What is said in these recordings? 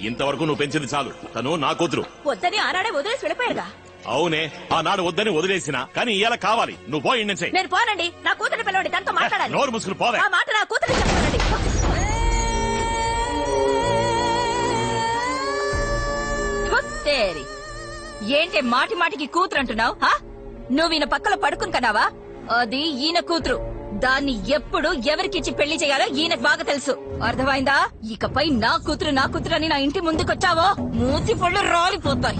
ఇంతవరకు నువ్వు పెంచింది చాలు. తను నా కూతురు. వద్దని ఆనాడే వదిలేసి వెళ్ళిపోయారుగా. అవునే, ఆనాడు వద్దని వదిలేసినా కానీ ఇవాళ కావాలి. నువ్వు పోయి నుంచి. నేను పోనండి. నా కూతురిని పిలవండి, తనతో మాట్లాడాలి. నోరు ముసుగులు పోవే. ఆ మాట నా కూతురిని చెప్పండి. ఏంటి మాటి మాటికి కూతురు అంటున్నావు? నువ్వు ఈయన పక్కలో పడుకుని కన్నావా? అది ఈయన కూతురు. దాన్ని ఎప్పుడు ఎవరికిచ్చి పెళ్లి చేయాలో ఈయనకు బాగా తెలుసు. అర్థమైందా? ఇకపై నా కూతురు అని నా ఇంటి ముందుకొచ్చావో మూతి పళ్ళు రాలిపోతాయి.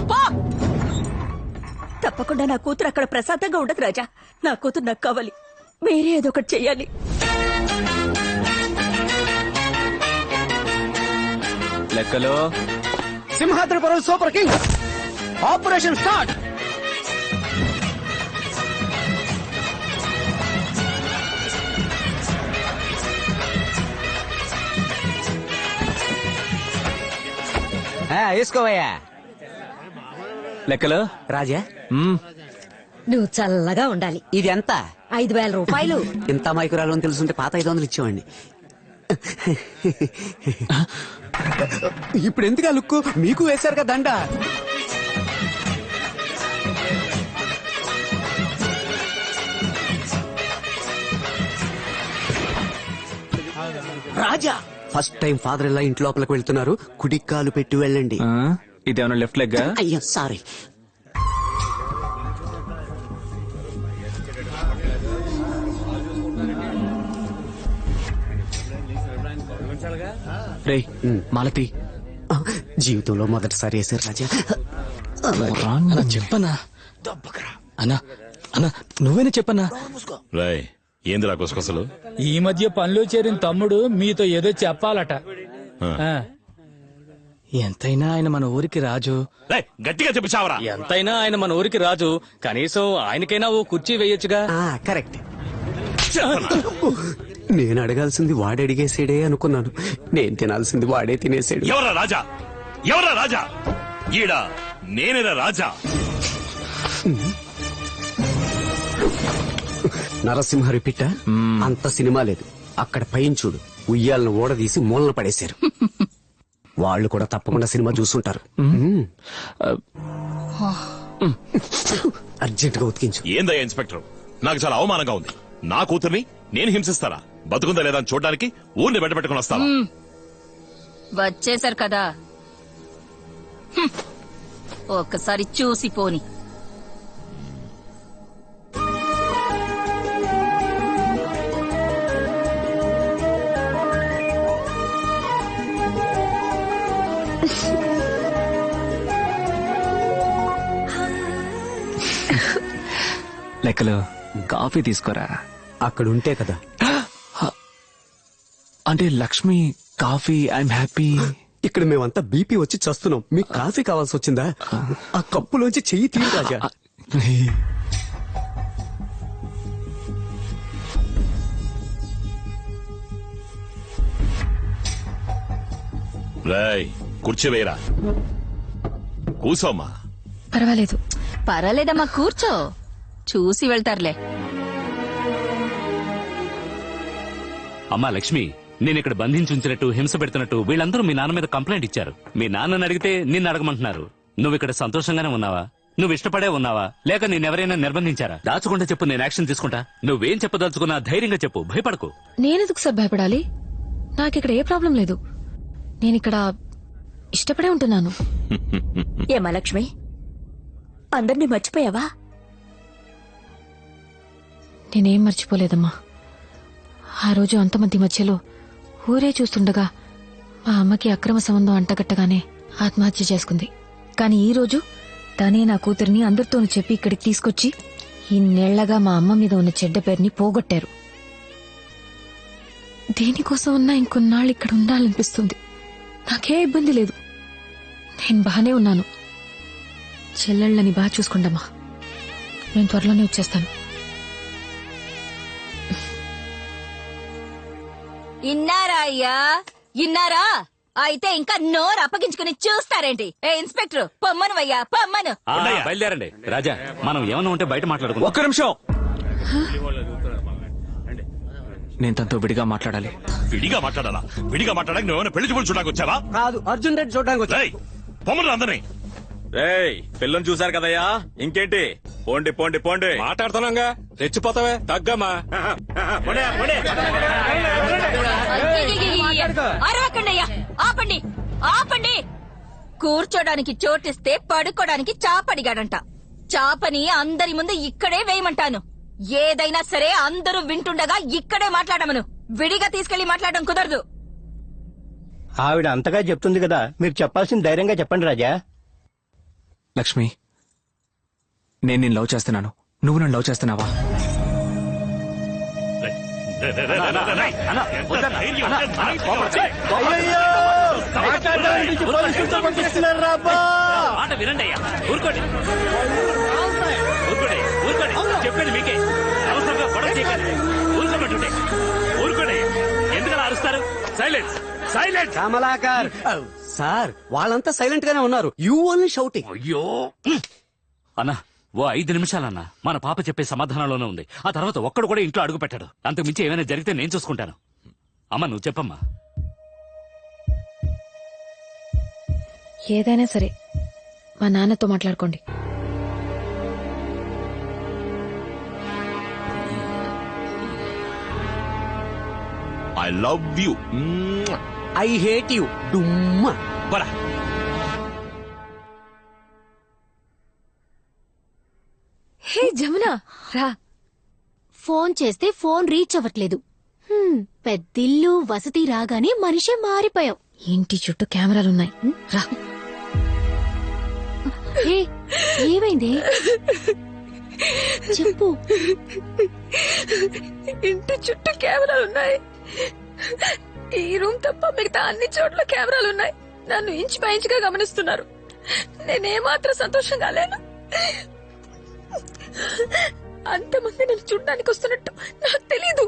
తప్పకుండా నా కూతురు అక్కడ ప్రశాంతంగా ఉండదు రాజా. నా కూతురు నాకు కావాలి. మీరే ఏదో ఒకటి చెయ్యాలి. లెక్కలో Simhadripuram super king operation start. వేసుకోవయ్యా. లెక్కలో రాజా నువ్వు చల్లగా ఉండాలి. ఇది ఎంత? 5,000 రూపాయలు. ఇంత మైకురాలు అని తెలుసుంటే పాత 500 ఇచ్చేవాడిని. ఇప్పుడు ఎందుకు లుక్కు? మీకు వేశారు కదా దండ. రాజా ఫస్ట్ టైం ఫాదర్ ఇలా ఇంటి లోపలికి వెళ్తున్నారు. కుడికాలు పెట్టి వెళ్ళండి. ఇదేమన్నా లెఫ్ట్ లెగ్? అయ్యో సారీ. రే మాలతి, జీవితంలో మొదటిసారి వేశారు రాజా. చెప్పనా? అన్నా అన్నా నువ్వేనా చెప్పన్నా? రాయ్ ఏందిరా గుసగుసలు? ఈ మధ్య పనిలో చేరిన తమ్ముడు మీతో ఏదో చెప్పాలట. ఎంతైనా ఆయన మన ఊరికి రాజు. రేయ్, గట్టిగా చెప్పి చావరా. ఎంతైనా ఆయన మన ఊరికి రాజు. కనీసం ఆయనకైనా ఓ కుర్చీ వేయొచ్చుగా. కరెక్ట్. నేను అడగాల్సింది వాడు అడిగేసాడే అనుకున్నాను. నేను తినాల్సింది వాడే తినేసాడు. ఎవరా రాజా? ఎవరా రాజా? ఈడ నేనేరా రాజా. నరసింహ రిపిట్ట అంత సినిమా లేదు. అక్కడ పైన చూడు, ఉయ్యాలను ఓడదీసి మూలన పడేశారు. వాళ్ళు కూడా తప్పకుండా సినిమా చూస్తుంటారు. అర్జెంట్ గా ఉతికించు. ఏందయ్యా ఇన్స్పెక్టర్, నాకు చాలా అవమానంగా ఉంది. నా కూతుర్ని నేను హింసిస్తారా? బతుకుందా లేదా అని చూడడానికి ఊరిని బయట పెట్టుకుని వస్తావా? వచ్చేసారు కదా, ఒక్కసారి చూసి పోని. లెక్కలో కాఫీ తీసుకోరా. అక్కడ ఉంటే కదా. అంటే లక్ష్మి కాఫీ ఐఎమ్ హ్యాపీ. ఇక్కడ మేమంతా బీపీ వచ్చి చస్తున్నాం. మీకు కాఫీ కావాల్సి వచ్చిందా? ఆ కప్పులోంచి చెయ్యి తీరు రాజా. రాయ్ కుర్చీ వేయరా. కూసోమ్మా. పర్వాలేదమ్మా, కూర్చో. చూసి వెళ్తారులే. అమ్మా లక్ష్మి, నేనిక్కడ బంధించుంచినట్టు హింస పెడుతున్నట్టు వీళ్ళందరూ మీ నాన్న మీద కంప్లైంట్ ఇచ్చారు. మీ నాన్నని అడిగితే నిన్ను అడగమంటున్నారు. నువ్వు ఇక్కడ సంతోషంగానే ఉన్నావా? నువ్వు ఇష్టపడే ఉన్నావా? లేక నేనెవరైనా నిర్బంధించారా? దాచకుండా చెప్పు, నేను యాక్షన్ తీసుకుంటా. నువ్వేం చెప్పదలుచుకున్నా ధైర్యంగా చెప్పు, భయపడకు. నేనెందుకు సార్ భయపడాలి? నాకిక్కడ ఏ ప్రాబ్లం లేదు. నేనిక్కడ ఇష్టపడే ఉంటున్నాను. ఏమా లక్ష్మి, అందరినీ మర్చిపోయావా? నేనేం మర్చిపోలేదమ్మా. ఆ రోజు అంతమంది మధ్యలో ఊరే చూస్తుండగా మా అమ్మకి అక్రమ సంబంధం అంటగట్టగానే ఆత్మహత్య చేసుకుంది. కాని ఈ రోజు తనే నా కూతురిని అందరితోనూ చెప్పి ఇక్కడికి తీసుకొచ్చి ఇన్నేళ్లగా మా అమ్మ మీద ఉన్న చెడ్డ పేరుని పోగొట్టారు. దేనికోసం ఉన్నా ఇంకొన్నాళ్ళు ఇక్కడ ఉండాలనిపిస్తుంది. నాకే ఇబ్బంది లేదు. నేను బానే ఉన్నాను. చెల్లెళ్ళని బాగా చూసుకోండమ్మా. నేను త్వరలోనే వచ్చేస్తాను. ఇన్నారా అయ్యా, ఇన్నారా? అయితే ఇంకా నోరు అప్పగించుకుని చూస్తారేంటి? ఏ ఇన్స్పెక్టర్, పొమ్మను అయ్యా, పొమ్మను. బయలుదేరండి. రాజా, మనం ఏమన్నా ఉంటే బయట మాట్లాడుకుందాం. ఒక్క నిమిషం. నేను తనతో విడిగా మాట్లాడాలి. విడిగా మాట్లాడాలా? విడిగా మాట్లాడడానికి నువ్వేమైనా పెళ్లి చూపులు చూడడానికి వచ్చావా? కాదు, అర్జున్ రెడ్డి చూడడానికి వచ్చా. రేయ్, పొమ్మరు అందరినీ. రేయ్ పిల్లని చూశారు కదయ్యా, ఇంకేంటి? పోండి పోండి పోండి. మాట్లాడుతున్నాగా, రెచ్చిపోతావే, తగ్గమ్మా. అరవకండి అయ్యా, ఆపండి ఆపండి. కూర్చోడానికి చోటిస్తే పడుకోడానికి చాపడిగాడంట. చాపని అందరి ముందు ఇక్కడే వేయమంటాను. ఏదైనా సరే అందరూ వింటుండగా ఇక్కడే మాట్లాడమను. విడిగా తీసుకెళ్లి మాట్లాడడం కుదరదు. ఆవిడ అంతగా చెప్తుంది కదా, మీరు చెప్పాల్సిన ధైర్యంగా చెప్పండి రాజా. లక్ష్మి, నేను నిన్ను లవ్ చేస్తున్నాను, నువ్వు నన్ను లవ్ చేస్తున్నావా? మాట వినండి అయ్యా, ఊరుకోండి ఊరుకోండి ఊరుకోండి, చెప్పండి మీకే. అవసరంగా గొడవ చేయకండి, ఊరుకోబెట్టుండే. ఊరుకోండి, ఎందుకలా అరుస్తారు? Silence silence. కమలాకర్ సార్, వాళ్ళంతా సైలెంట్ గానే ఉన్నారు. You only shouting. అయ్యో అన్నా, ఓ 5 నిమిషాలన్నా. మన పాప చెప్పే సమాధానంలోనే ఉంది. ఆ తర్వాత ఒక్కడు కూడా ఇంట్లో అడుగు పెట్టాడు. అంతకు మించి ఏమైనా జరిగితే నేను చూసుకుంటాను. అమ్మ నువ్వు చెప్పమ్మా. ఏదైనా సరే మా నాన్నతో మాట్లాడుకోండి. I love you. I hate you డుమ్మా. బరా. హే జమున, రా. ఫోన్ చేస్తే ఫోన్ రీచ్ అవ్వట్లేదు. పెద్దిల్లు వసతి రాగానే మనిషే మారిపోయావు. ఇంటి చుట్టూ కెమెరాలున్నాయి, రా. హే, ఏమైంది చెప్పు. ఇంటి చుట్టూ కెమెరాలున్నాయి. ఈ రూమ్ తప్ప మిగతా అన్ని చోట్ల కెమెరాలున్నాయి. నన్ను ఇంచు పై ఇంచుగా గమనిస్తున్నారు. నేనేమాత్రం సంతోషంగా లేను. అంతమంది నన్ను చూడ్డానికి వస్తున్నట్టు నాకు తెలీదు.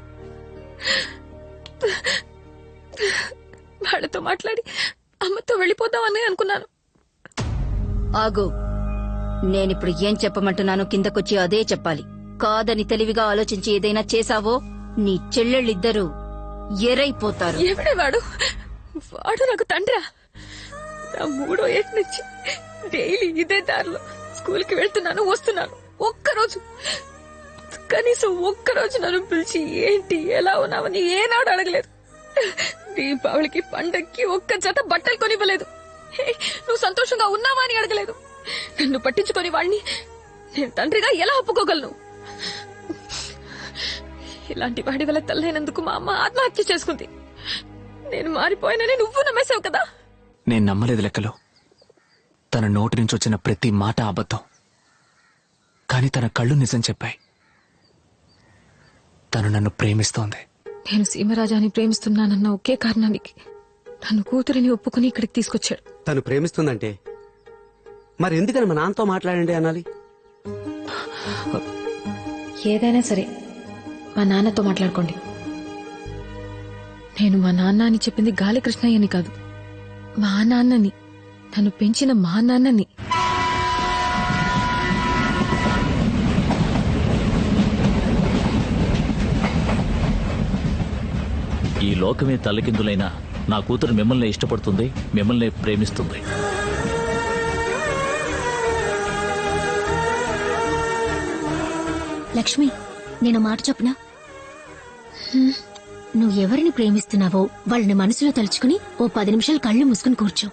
వాళ్ళతో మాట్లాడి అమ్మతో వెళ్ళిపోదామని అనుకున్నాను. ఆగు, నేనిప్పుడు ఏం చెప్పమంటున్నానో కిందకొచ్చి అదే చెప్పాలి. కాదని తెలివిగా ఆలోచించి ఏదైనా చేశావో నీ చెల్లెళ్ళిద్దరూ ఎరైపోతారు. ఎవడే వాడు? వాడు నాకు తండ్రా. నా 3వ ఏటి నుంచి డైలీ ఇదే దారిలో స్కూల్ కి వెళ్తున్నాను, వస్తున్నాను. కనీసం ఒక్కరోజు నన్ను పిలిచి ఏంటి ఎలా ఉన్నావని ఏనాడు అడగలేదు. దీపావళికి పండక్కి ఒక్క జత బట్టలు కొనివ్వలేదు. నువ్వు సంతోషంగా ఉన్నావా అని అడగలేదు. నన్ను పట్టించుకొని వాడిని నేను తండ్రిగా ఎలా ఒప్పుకోగలను? ఇలాంటి వాడి వల్ల తల్లైనందుకు మా అమ్మ ఆత్మహత్య చేసుకుంది. నేను మారిపోయానని నువ్వు నమ్మేశావు కదా. నేను నమ్మలేదు లెక్కలో. తన నోటి నుంచి వచ్చిన ప్రతి మాట అబద్ధం, కానీ తన కళ్ళు నిజం చెప్పాయి. తను నన్ను ప్రేమిస్తోంది. నేను సీమరాజాని ప్రేమిస్తున్నానన్న ఒకే కారణానికి తను కూతురిని ఒప్పుకుని ఇక్కడికి తీసుకొచ్చాడు. తను ప్రేమిస్తుందంటే మరి ఎందుకని మా నాన్నతో మాట్లాడండి అనాలి? ఏదైనా సరే మా నాన్నతో మాట్లాడుకోండి. నేను మా నాన్న అని చెప్పింది గాలి కృష్ణయ్యని కాదు, మా నాన్నని, తను పెంచిన మా నాన్నని. ఈ లోకమే తల్లకిందులైనా నా కూతురు మిమ్మల్ని ఇష్టపడుతుంది, మిమ్మల్ని ప్రేమిస్తుంది. లక్ష్మి, నేను మాట చెప్పనా? నువ్వెవరిని ప్రేమిస్తున్నావో వాళ్ళని మనసులో తలుచుకుని ఓ 10 నిమిషాలు కళ్ళు మూసుకుని కూర్చో.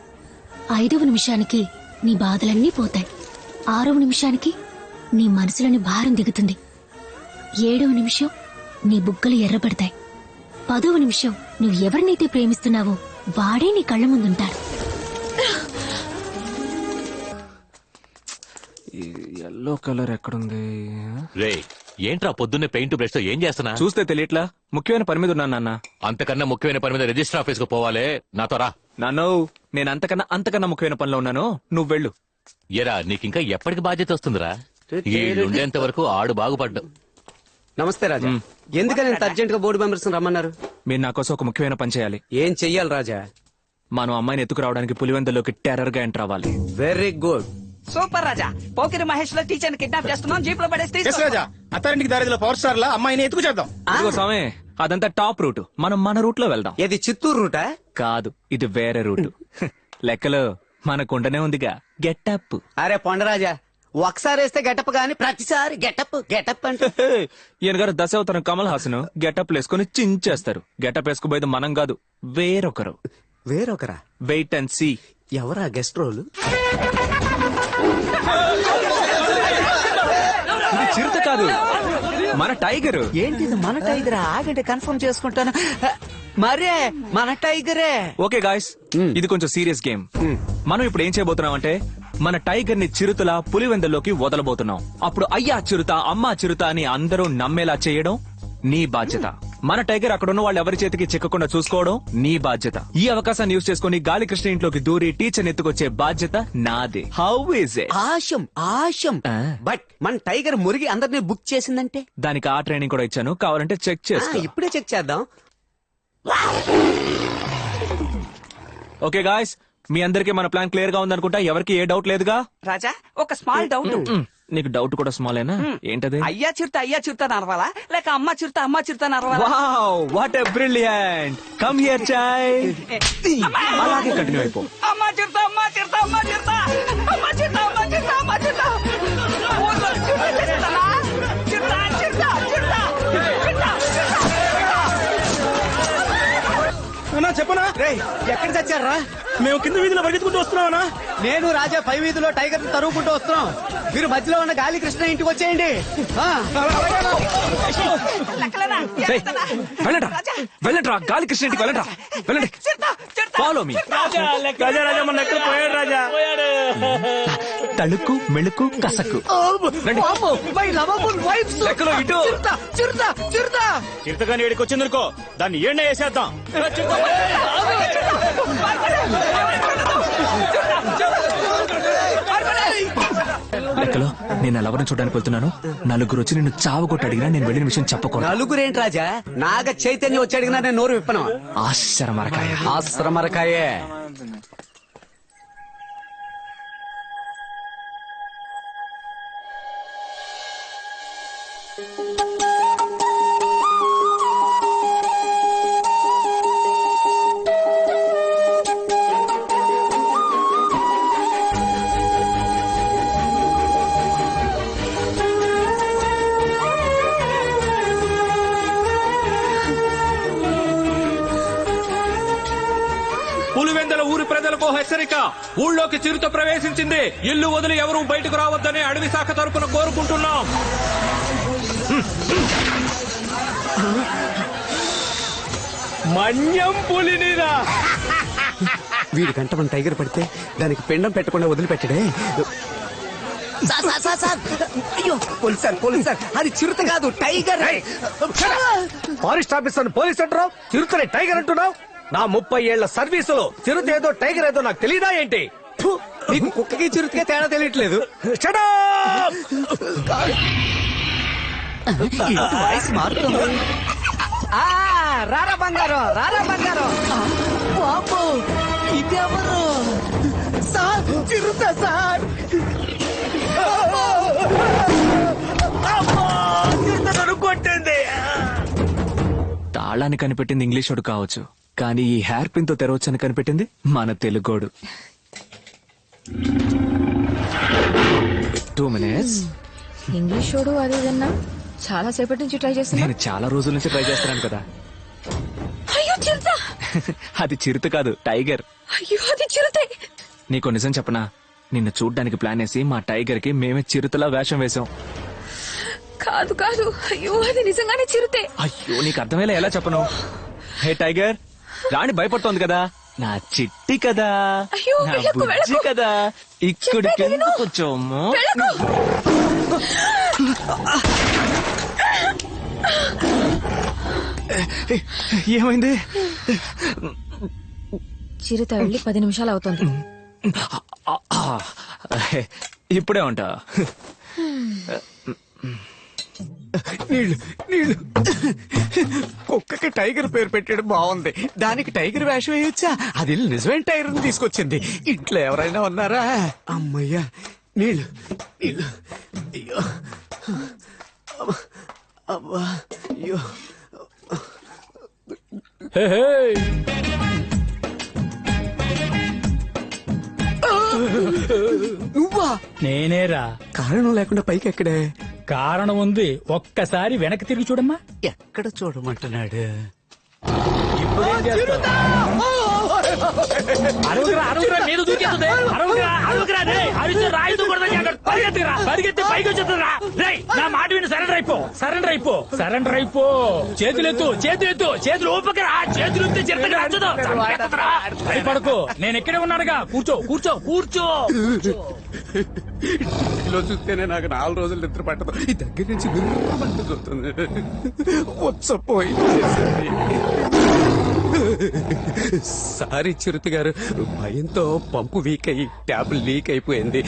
5వ నిమిషానికి నీ బాధలన్నీ పోతాయి. 6వ నిమిషానికి నీ మనసులోని భారం దిగుతుంది. 7వ నిమిషం నీ బుగ్గలు ఎర్రబడతాయి. 10వ నిమిషం నువ్వు ఎవరినైతే ప్రేమిస్తున్నావో వాడే నీ కళ్ళ ముందుంటాడు. ఎల్లో కలర్ ఎక్కడుంది? రే, ఏంట్రా పొద్దున్నే పెయింట్ బ్రష్ తో ఏం చేస్తున్నా? చూస్తే తెలియట్లా, ముఖ్యమైన పని మీద ఉన్నాను నాన్న. అంతకన్నా ముఖ్యమైన పని మీద రిజిస్టర్ ఆఫీస్ కు పోవాలే, నాతో రా. నాన్నో, నేను అంతకన్నా ముఖ్యమైన పనిలో ఉన్నాను, నువ్వు వెళ్ళు. ఎరా, నీకింకా ఎప్పటికి బాధ్యత వస్తుందిరా? ఉండేంత వరకు ఆడు బాగుపడ్డు. నమస్తే రాజా. ఎందుకని ఇంత అర్జెంట్ గా బోర్డు మెంబర్స్ రమ్మన్నారు? మీరు నా కోసం ఒక ముఖ్యమైన పని చేయాలి. ఏం చెయ్యాలి రాజా? మనం అమ్మాయిని ఎత్తుకురావడానికి పులివెందులోకి టెర్రర్ గా ఎంటర్ అవ్వాలి. Very good. సూపర్ రాజా. పోకిరి మహేష్ లో టీచర్ కిడ్నాప్ చేస్తున్నాం, జీప్ లో పడేస్తే రాజా, అత్తారింటికి దారిలో పవర్ స్టార్ లా అమ్మాయిని ఎత్తుకు చేద్దాం. ఇదిగో స్వామి, అదంతా టాప్ రూట్. మనం మన రూట్ లో వెళ్దాం. ఇది చిత్తూరు రూటా? కాదు, ఇది వేరే రూట్. లెక్కలో మనకుండనే ఉందిగా గెటప్. అరే పొండరాజా, ఒకసారి వేస్తే గెటప్ గాని ప్రతిసారి గెటప్ గెటప్ అంటే ఈయన గారు దశావతారం కమల్ హాసన్ గెటప్ వేసుకుని చించేస్తారు. గెటప్ వేసుకుపోయేది మనం కాదు, వేరొకరు. వేరొకరా? Wait and see. ఎవరా గెస్ట్ రోల్? ఇది చిరుత కాదు, మన టైగర్. ఏంటిది మన టైగరా? ఆగండి కన్ఫర్మ్ చేసుకుంటాను. మరే మన టైగరే. ఓకే గాయ్స్, ఇది కొంచెం సీరియస్ గేమ్. మనం ఇప్పుడు ఏం చేయబోతున్నాం అంటే మన టైగర్ ని చిరుతల పులివెందల్లోకి వదలబోతున్నాం. అప్పుడు అయ్యా చిరుత, అమ్మా చిరుత అని అందరూ నమ్మేలా చేయడం నీ బాధ్యత. మన టైగర్ అక్కడ ఉన్న వాళ్ళు ఎవరి చేతికి చిక్కకుండా చూసుకోవడం నీ బాధ్యత. ఈ అవకాశాన్ని యూజ్ చేసుకుని గాలికృష్ణ ఇంట్లోకి దూరి టీచర్ ఎత్తుకొచ్చే బాధ్యత నాదే. How is it? Awesome awesome. But మన టైగర్ మురిగి అందరినీ బుక్ చేసిందంటే దానికి ఆ ట్రైనింగ్ కూడా ఇచ్చాను, కావాలంటే చెక్ చేసుకో. ఇప్పుడే చెక్ చేద్దాం. ఓకే గాయ్స్, మీ అందరికీ మన ప్లాన్ క్లియర్ గా ఉందనుకుంటా. ఎవరికి ఏ డౌట్ లేదుగా? రాజా, ఒక స్మాల్ డౌట్. నీకు డౌట్ కూడా స్మాలేనా? ఏంటది? అయ్యా చిరుత నరవాలా లేక అమ్మ చిరుత నరవాలా? Wow, what a brilliant. Come here child. అలాగే కంటిన్యూ అయిపో. అమ్మ చిరుత చెప్పనా? ఎక్కడ చచ్చారా? మేము కింద వీధిలో పరిగెత్తుకుంటూ వస్తున్నామన్నా. నేను రాజా పై వీధిలో టైగర్ తరుగుకుంటూ వస్తున్నాం. మీరు మధ్యలో ఉన్న గాలికృష్ణ ఇంటికి వచ్చేయండి. వెళ్ళండ్రా, గాలికృష్ణ ఇంటికి వెళ్ళండ్రా, వెళ్ళండి. Follow me. రాజా మన ఎక్కడ పోయాడు? రాజా తళుకు మెళుకు కసకు. లెక్కలో ఇటు. చిరుతగాని ఏడికి వచ్చిందనుకో, దాన్ని ఏడ్నే వేసేద్దాం. లెక్కలో నేను ఎవరిని చూడడానికి వెళ్తున్నాను. నలుగురు వచ్చి నిన్ను చావగొట్టి అడిగినా నేను వెళ్ళిన విషయం చెప్పకూడదు. నలుగురేంటి రాజా? నాగ చైతన్యం వచ్చి అడిగినా నేను నోరు విప్పను. ఆశ్రమరకాయ. ఆశ్రమరకాయే. పులివెందల ఊరి ప్రజలకు హెచ్చరిక. ఊళ్ళోకి చిరుత ప్రవేశించింది. ఇల్లు వదిలి ఎవరూ బయటకు రావద్దని అడవి శాఖ తరపున కోరుకుంటున్నాం. మన్యం పులినిరా. వీడి గంట మన టైగర్ పడితే దానికి పిండం పెట్టకుండా వదిలిపెట్టడే. అయ్యో పోలీస్ సార్, అది చిరుత కాదు టైగర్. ఫారెస్ట్ ఆఫీసర్ పోలీస్ అంటున్నావు, చిరుతని టైగర్ అంటున్నావు. నా 30 ఏళ్ల సర్వీసులో చిరుత ఏదో టైగర్ ఏదో నాకు తెలియదా ఏంటి? నీకు కుక్కకి చిరుతకే తేడా తెలియట్లేదు. వాయిస్ మారుతుంది. రారా బంగారం. బాబు ఇదెవరు? సార్ చిరుత సార్. కొట్టింది. తాళాన్ని కనిపెట్టింది ఇంగ్లీషోడు కావచ్చు, కానీ ఈ హెయిర్ పిన్ తో తెరవచ్చని కనిపెట్టింది మన తెలుగోడు. 2 minutes. ఇంగ్లీష్ షోడు అది విన్నా చాలా సేపటి నుంచి ట్రై చేస్తున్నా. నేను చాలా రోజుల నుంచి ట్రై చేస్తున్నాను కదా. అయ్యో చిరుత. అది చిరుత కాదు, టైగర్. అయ్యో అది చిరుతే. నీకు నిజం చెప్పనా, నిన్ను చూడ్డానికి ప్లాన్ వేసి మా టైగర్ కి మేమే చిరుతలా వేషం వేశాం. కాదు అయ్యో అది నిజంగానే చిరుతే. అయ్యో నీకు అర్థమయ్యేలా ఎలా చెప్పను? హే టైగర్, రాణి భయపడుతోంది కదా, నా చిట్టి కదా, అయ్యో, నా వెళ్ళకు, బుజ్జి వెళ్ళకు. కదా, ఇక్కడికి చెప్పేది విను. కొంచెము. ఏమైంది? చిరుత వెళ్ళి 10 నిమిషాలు అవుతుంది. ఇప్పుడే ఉంటా. నీళ్లు కుక్కకి టైగర్ పేరు పెట్టడం బాగుంది. దానికి టైగర్ వేషం వేయొచ్చా? అది నిజమైన టైగర్ తీసుకొచ్చింది. ఇంట్లో ఎవరైనా ఉన్నారా? అమ్మయ్యా, నీళ్లు. అయ్యో అబ్బా, అయ్యో హే, హే. నువ్వా? నేనేరా. కారణం లేకుండా పైకి ఎక్కడే? కారణం ఉంది, ఒక్కసారి వెనక్కి తిరిగి చూడమ్మా. ఎక్కడ చూడమంటున్నాడు? ఇప్పుడేం చేస్తావ్? అరవకురా, అరవకురా, మీద దూకేస్తుంది. అరవకురా, అరవకురా, రేయ్, అరిచి రాయితో కొడతా జాగ్రత్త. పరిగెత్తిరా, పరిగెత్తి పైకి వచ్చేస్తుందిరా. రేయ్, నా మాట విని సరెండర్ అయిపో, సరెండర్ అయిపో, సరెండర్ అయిపో. చేతులెత్తు, చేతులెత్తు, చేతులు ఊపకరా, చేతులు ఎత్తే చిరతగా నచ్చదు. భయపడకు, నేను ఇక్కడే ఉన్నానుగా. కూర్చో, కూర్చో, కూర్చో. ఇలా చూస్తేనే నాకు 4 రోజులు నిద్ర పట్టదు. ఈ దగ్గర నుంచి నిద్రపట్టు చూస్తుంది. వచ్చపోయి సారీ చిరుత గారు, భయంతో పంపు వీక్ అయ్యి ట్యాబ్ లీక్ అయిపోయింది.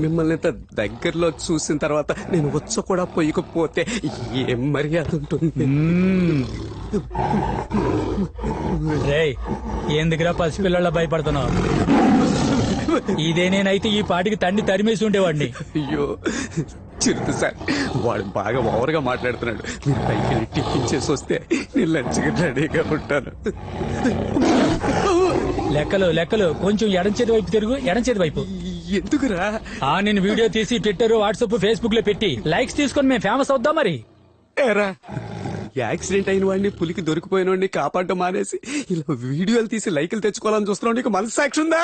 మిమ్మల్ని ఇంత దగ్గరలో చూసిన తర్వాత నేను వచ్చ కూడా పోయకపోతే ఏం మర్యాద ఉంటుంది? రేయ్, ఎందుకురా పసిపిల్లల భయపడుతున్నావు? ఇదే నేనైతే ఈ పాటికి తండ్రి తరిమేసి ఉండేవాడిని. అయ్యో చిరుత సార్, వాడు బాగా ఓవర్గా మాట్లాడుతున్నాడు. మీరు పైకి వెళ్ళి టిఫిన్ చేసి వస్తే నేను లంచ్కి రెడీగా ఉంటాను. లెక్కలు లెక్కలు, కొంచెం ఎడం చేతి వైపు తిరుగు, ఎడం చేతి వైపు. ఎందుకురా? నేను వీడియో తీసి ట్విట్టర్, వాట్సాప్, ఫేస్బుక్ లో పెట్టి లైక్స్ తీసుకొని మేము ఫేమస్ అవుద్దాం. మరి ఏరా, యాక్సిడెంట్ అయిన వాడిని, పులికి దొరికిపోయిన వాడిని కాపాడటం మానేసి ఇలా వీడియోలు తీసి లైకులు తెచ్చుకోవాలని చూస్తున్నావు. నీకు మనస్సాక్షి ఉందా?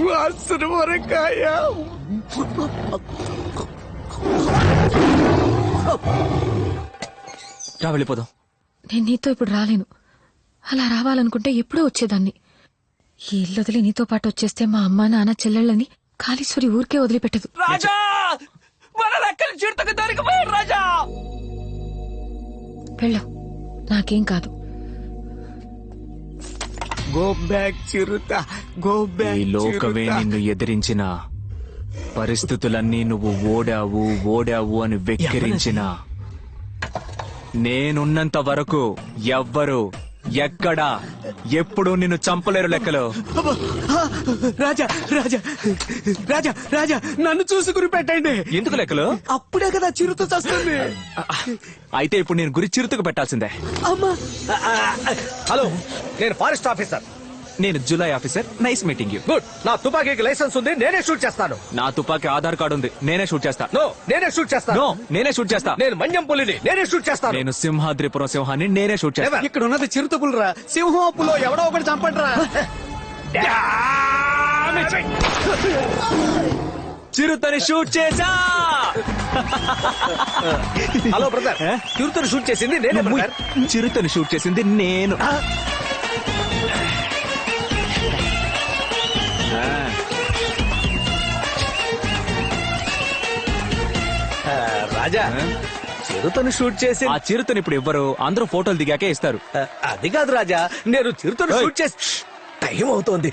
వాసన వరకాయ. రా వెళ్ళిపోదాం. నేను నీతో ఇప్పుడు రాలేను. అలా రావాలనుకుంటే ఎప్పుడో వచ్చేదాన్ని. ఈ ఇల్లు వదిలి నీతో పాటు వచ్చేస్తే మా అమ్మ, నాన్న, చెల్లెళ్ళని కాళీశ్వరి ఊరికే వదిలిపెట్టదు. రాజా, మన లెక్కలు చిరుతకు దొరికిపోయాడు రాజా. వెళ్ళు, నాకేం కాదు. గో బ్యాక్ చిరుత, గో ఈ బ్యాక్ లోకమే నిన్ను ఎదిరించిన, పరిస్థితులన్నీ నువ్వు ఓడావు ఓడావు అని వెక్కిరించిన, నేనున్నంత వరకు ఎవ్వరు ఎక్కడా ఎప్పుడు నిన్ను చంపలేరు. లెక్కలు. రాజా రాజా రాజా రాజా, నన్ను చూసి గురి పెట్టండి. ఎందుకు లెక్కలు? అప్పుడే కదా చిరుత చేస్తుంది. అయితే ఇప్పుడు నేను గురి చిరుతకు పెట్టాల్సిందే. అమ్మా, హలో, నేను ఫారెస్ట్ ఆఫీసర్. నేను July officer. Nice meeting you. Good. నా తుపాకీకి లైసెన్స్ ఉంది, నేనే షూట్ చేస్తాను. నా తుపాకీ ఆధార్ కార్డు ఉంది, నేనే షూట్ చేస్తా. నో, నేనే షూట్ చేస్తాను. నో, నేనే షూట్ చేస్తా. నేను మన్యం పులిని, నేనే షూట్ చేస్తాను. నేను సింహాద్రిపురం సింహాన్ని, నేనే షూట్ చేస్తా. ఇక్కడ ఉన్నది చిరుత పులిరా. సింహం పులో ఎవడో ఒకటి చంపండిరా. చిరుతని షూట్ చేసా. హలో బ్రదర్, చిరుతను షూట్ చేసింది నేనే బ్రదర్. చిరుతని షూట్ చేసింది నేను. రాజా, చిరుతను షూట్ చేసి ఆ చిరుతని ఇప్పుడు ఇవ్వరు, అందరూ ఫోటోలు దిగాకే ఇస్తారు. అది కాదు రాజా, నేను చిరుతను షూట్ చేసి టైం అవుతోంది.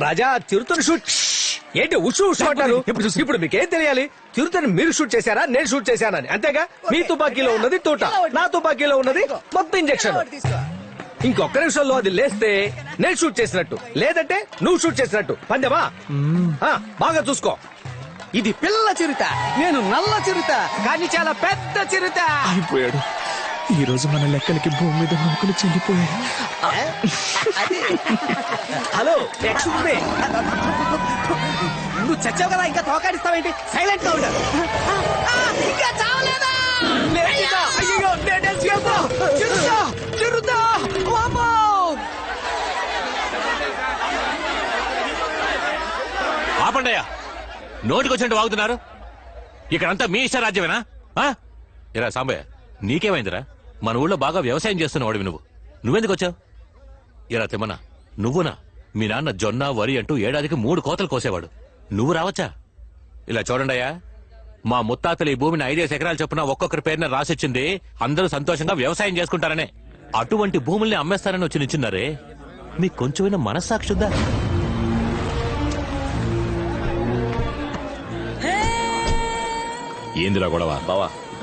రాజా, చిరుతను షూట్ ఏంటి ఉషు ఉషు అంటారు? ఇప్పుడు మీకేం తెలియాలి? చిరుతని మీరు షూట్ చేశారా, నేను షూట్ చేశానని? అంతేగా. మీ తుపాకీలో ఉన్నది తోట, నా తుపాకీలో ఉన్నది మొత్తం ఇంజెక్షన్. ఇంకొక నిమిషంలో అది లేస్తే నేను షూట్ చేసినట్టు, లేదంటే నువ్వు షూట్ చేసినట్టు. పందెమా? బాగా చూసుకో. ఇది పిల్ల చిరుత, నేను నల్ల చిరుత, కానీ చాలా పెద్ద చిరుత. అయిపోయాడు. ఈ రోజు మన లెక్కలకి భూమి మీద నౌకలు చెల్లిపోయాయి. Hello, excuse me. నువ్వు చచ్చావు కదా, ఇంకా తోకాడిస్తావేంటి? సైలెంట్ గా ఉండు. ఇంకా చావలేదా? అయ్యో, నేనే చిరుత, చిరుత, చిరుత. వామ్మో! ఆపండయ్యా, నోటికొచ్చినట్టు వాగుతున్నారు. ఇక్కడంతా మీ ఇష్ట రాజ్యమేనా? ఇరా సాంబయ్య, నీకేమైందిరా? మన ఊళ్ళో బాగా వ్యవసాయం చేస్తున్నవాడివి నువ్వెందుకు వచ్చావు? ఇరా తిమ్మనా, నువ్వునా? మీ నాన్న జొన్న, వరి అంటూ ఏడాదికి 3 కోతలు కోసేవాడు. నువ్వు రావచ్చా? ఇలా చూడండియా, మా ముత్తాతలు ఈ భూమిని 5 ఎకరాలు చొప్పున ఒక్కొక్కరి పేరున రాసిచ్చింది అందరూ సంతోషంగా వ్యవసాయం చేసుకుంటారనే. అటువంటి భూముల్ని అమ్మేస్తారని వచ్చి నిల్చున్నారే, మీకు కొంచెమైనా మనస్సాక్షుద్దా? ఏందిరా గొడవ? బావా,